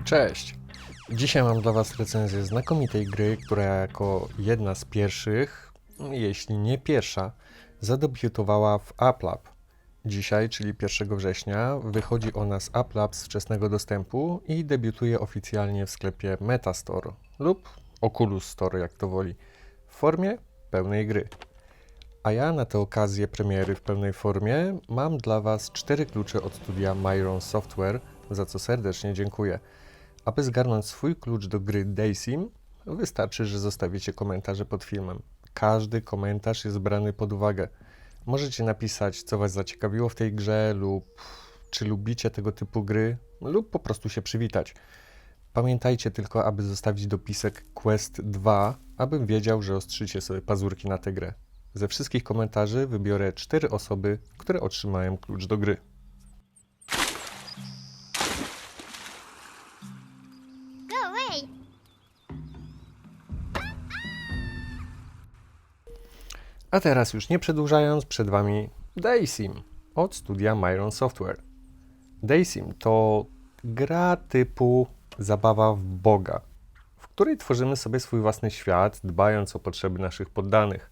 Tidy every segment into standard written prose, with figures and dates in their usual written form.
Cześć! Dzisiaj mam dla Was recenzję znakomitej gry, która jako jedna z pierwszych, jeśli nie pierwsza, zadebiutowała w AppLab. Dzisiaj, czyli 1 września, wychodzi ona z AppLab z wczesnego dostępu i debiutuje oficjalnie w sklepie Metastore lub Oculus Store, jak to woli, w formie pełnej gry. A ja na tę okazję premiery w pełnej formie mam dla Was 4 klucze od studia Myron Software, za co serdecznie dziękuję. Aby zgarnąć swój klucz do gry Daysim, wystarczy, że zostawicie komentarze pod filmem. Każdy komentarz jest brany pod uwagę. Możecie napisać, co Was zaciekawiło w tej grze, lub czy lubicie tego typu gry, lub po prostu się przywitać. Pamiętajcie tylko, aby zostawić dopisek Quest 2, abym wiedział, że ostrzycie sobie pazurki na tę grę. Ze wszystkich komentarzy wybiorę 4 osoby, które otrzymają klucz do gry. Go away! A teraz już nie przedłużając, przed Wami Daysim od studia Myron Software. Daysim to gra typu zabawa w Boga, w której tworzymy sobie swój własny świat, dbając o potrzeby naszych poddanych.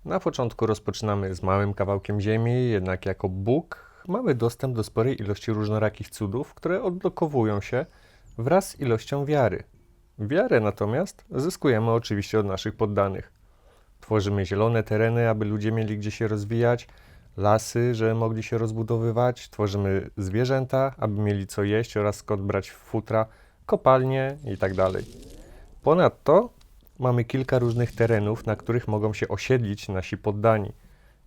Na początku rozpoczynamy z małym kawałkiem ziemi, jednak jako Bóg mamy dostęp do sporej ilości różnorakich cudów, które odblokowują się wraz z ilością wiary. Wiarę natomiast zyskujemy oczywiście od naszych poddanych. Tworzymy zielone tereny, aby ludzie mieli gdzie się rozwijać, lasy, żeby mogli się rozbudowywać, tworzymy zwierzęta, aby mieli co jeść oraz skąd brać futra, kopalnie itd. Ponadto mamy kilka różnych terenów, na których mogą się osiedlić nasi poddani.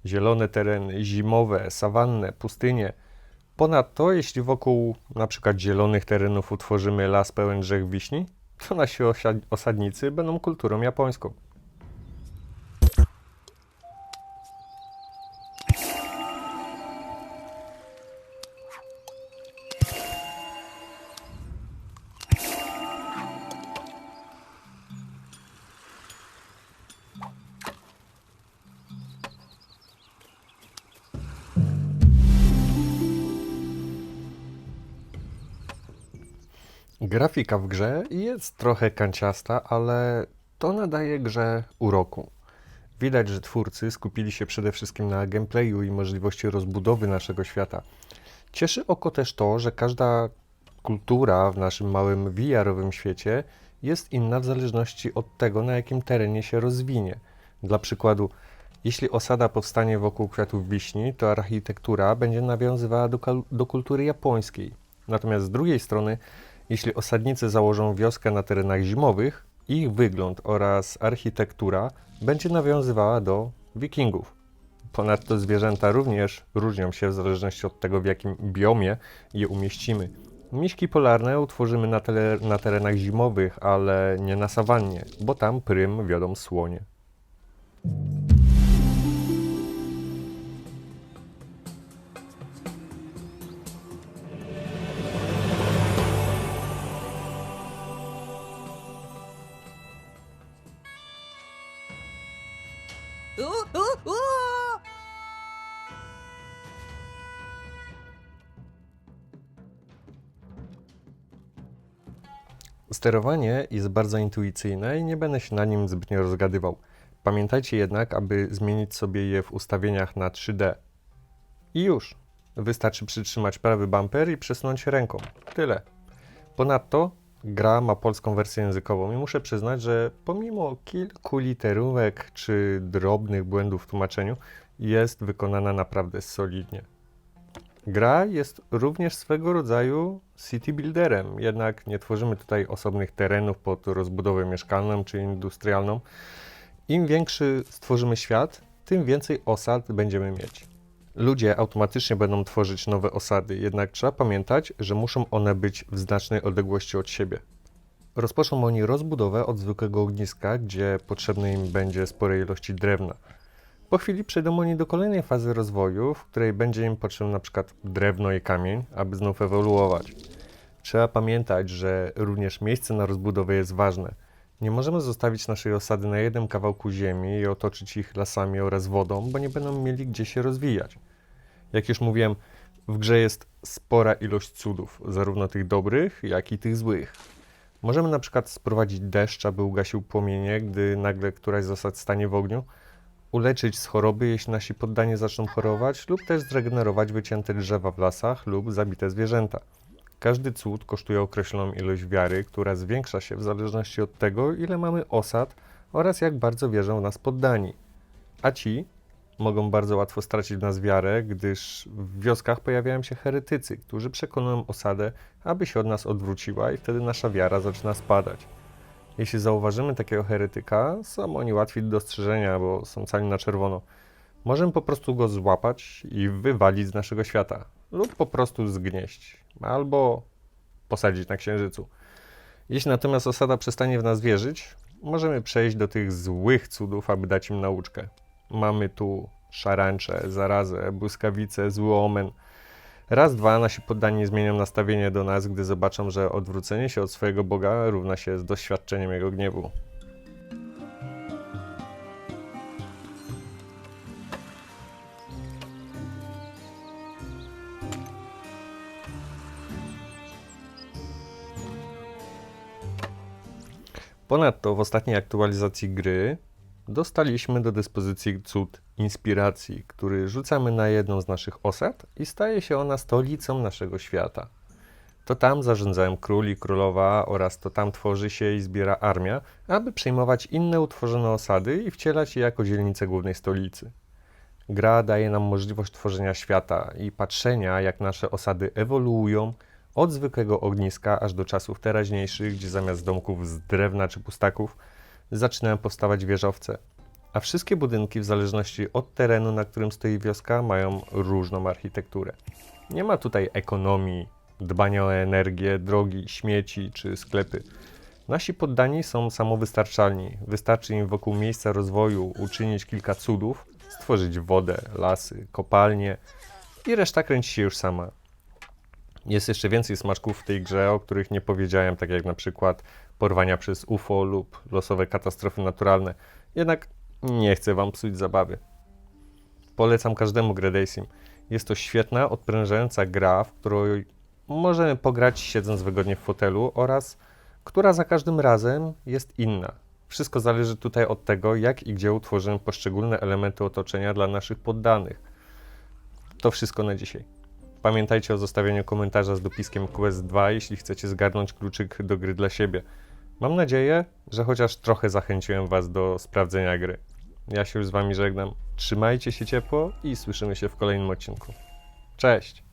Zielone tereny, zimowe, sawanne, pustynie. Ponadto, jeśli wokół np. zielonych terenów utworzymy las pełen drzew wiśni, to nasi osadnicy będą kulturą japońską. Grafika w grze jest trochę kanciasta, ale to nadaje grze uroku. Widać, że twórcy skupili się przede wszystkim na gameplayu i możliwości rozbudowy naszego świata. Cieszy oko też to, że każda kultura w naszym małym VR-owym świecie jest inna w zależności od tego, na jakim terenie się rozwinie. Dla przykładu, jeśli osada powstanie wokół kwiatów wiśni, to architektura będzie nawiązywała do kultury japońskiej. Natomiast z drugiej strony, jeśli osadnicy założą wioskę na terenach zimowych, ich wygląd oraz architektura będzie nawiązywała do wikingów. Ponadto zwierzęta również różnią się w zależności od tego, w jakim biomie je umieścimy. Miśki polarne utworzymy na terenach zimowych, ale nie na sawannie, bo tam prym wiodą słonie. Sterowanie jest bardzo intuicyjne i nie będę się na nim zbytnio rozgadywał. Pamiętajcie jednak, aby zmienić sobie je w ustawieniach na 3D. I już. Wystarczy przytrzymać prawy bumper i przesunąć ręką. Tyle. Ponadto gra ma polską wersję językową i muszę przyznać, że pomimo kilku literówek czy drobnych błędów w tłumaczeniu, jest wykonana naprawdę solidnie. Gra jest również swego rodzaju city builderem, jednak nie tworzymy tutaj osobnych terenów pod rozbudowę mieszkalną czy industrialną. Im większy stworzymy świat, tym więcej osad będziemy mieć. Ludzie automatycznie będą tworzyć nowe osady, jednak trzeba pamiętać, że muszą one być w znacznej odległości od siebie. Rozpoczną oni rozbudowę od zwykłego ogniska, gdzie potrzebne im będzie sporej ilości drewna. Po chwili przejdą oni do kolejnej fazy rozwoju, w której będzie im potrzebne np. drewno i kamień, aby znów ewoluować. Trzeba pamiętać, że również miejsce na rozbudowę jest ważne. Nie możemy zostawić naszej osady na jednym kawałku ziemi i otoczyć ich lasami oraz wodą, bo nie będą mieli gdzie się rozwijać. Jak już mówiłem, W grze jest spora ilość cudów, zarówno tych dobrych, jak i tych złych. Możemy na przykład sprowadzić deszcz, aby ugasił płomienie, gdy nagle któraś z zasad stanie w ogniu, uleczyć z choroby, jeśli nasi poddani zaczną chorować, lub też zregenerować wycięte drzewa w lasach lub zabite zwierzęta. Każdy cud kosztuje określoną ilość wiary, która zwiększa się w zależności od tego, ile mamy osad oraz jak bardzo wierzą w nas poddani. A ci mogą bardzo łatwo stracić w nas wiarę, gdyż w wioskach pojawiają się heretycy, którzy przekonują osadę, aby się od nas odwróciła i wtedy nasza wiara zaczyna spadać. Jeśli zauważymy takiego heretyka, są oni łatwi do dostrzeżenia, bo są cali na czerwono. Możemy po prostu go złapać i wywalić z naszego świata, lub po prostu zgnieść, albo posadzić na księżycu. Jeśli natomiast osada przestanie w nas wierzyć, możemy przejść do tych złych cudów, aby dać im nauczkę. Mamy tu szarańcze, zarazę, błyskawice, zły omen. Raz, dwa nasi poddani zmienią nastawienie do nas, gdy zobaczą, że odwrócenie się od swojego Boga równa się z doświadczeniem Jego gniewu. Ponadto w ostatniej aktualizacji gry dostaliśmy do dyspozycji cud inspiracji, który rzucamy na jedną z naszych osad i staje się ona stolicą naszego świata. To tam zarządzają król i królowa oraz to tam tworzy się i zbiera armia, aby przejmować inne utworzone osady i wcielać je jako dzielnice głównej stolicy. Gra daje nam możliwość tworzenia świata i patrzenia, jak nasze osady ewoluują od zwykłego ogniska aż do czasów teraźniejszych, gdzie zamiast domków z drewna czy pustaków zaczynają powstawać wieżowce. A wszystkie budynki, w zależności od terenu, na którym stoi wioska, mają różną architekturę. Nie ma tutaj ekonomii, dbania o energię, drogi, śmieci czy sklepy. Nasi poddani są samowystarczalni. Wystarczy im wokół miejsca rozwoju uczynić kilka cudów, stworzyć wodę, lasy, kopalnie i reszta kręci się już sama. Jest jeszcze więcej smaczków w tej grze, o których nie powiedziałem, tak jak na przykład porwania przez UFO lub losowe katastrofy naturalne. Jednak nie chcę wam psuć zabawy. Polecam każdemu grę Daysim. Jest to świetna, odprężająca gra, w której możemy pograć siedząc wygodnie w fotelu oraz która za każdym razem jest inna. Wszystko zależy tutaj od tego, jak i gdzie utworzymy poszczególne elementy otoczenia dla naszych poddanych. To wszystko na dzisiaj. Pamiętajcie o zostawieniu komentarza z dopiskiem Quest 2, jeśli chcecie zgarnąć kluczyk do gry dla siebie. Mam nadzieję, że chociaż trochę zachęciłem was do sprawdzenia gry. Ja się już z wami żegnam. Trzymajcie się ciepło i słyszymy się w kolejnym odcinku. Cześć!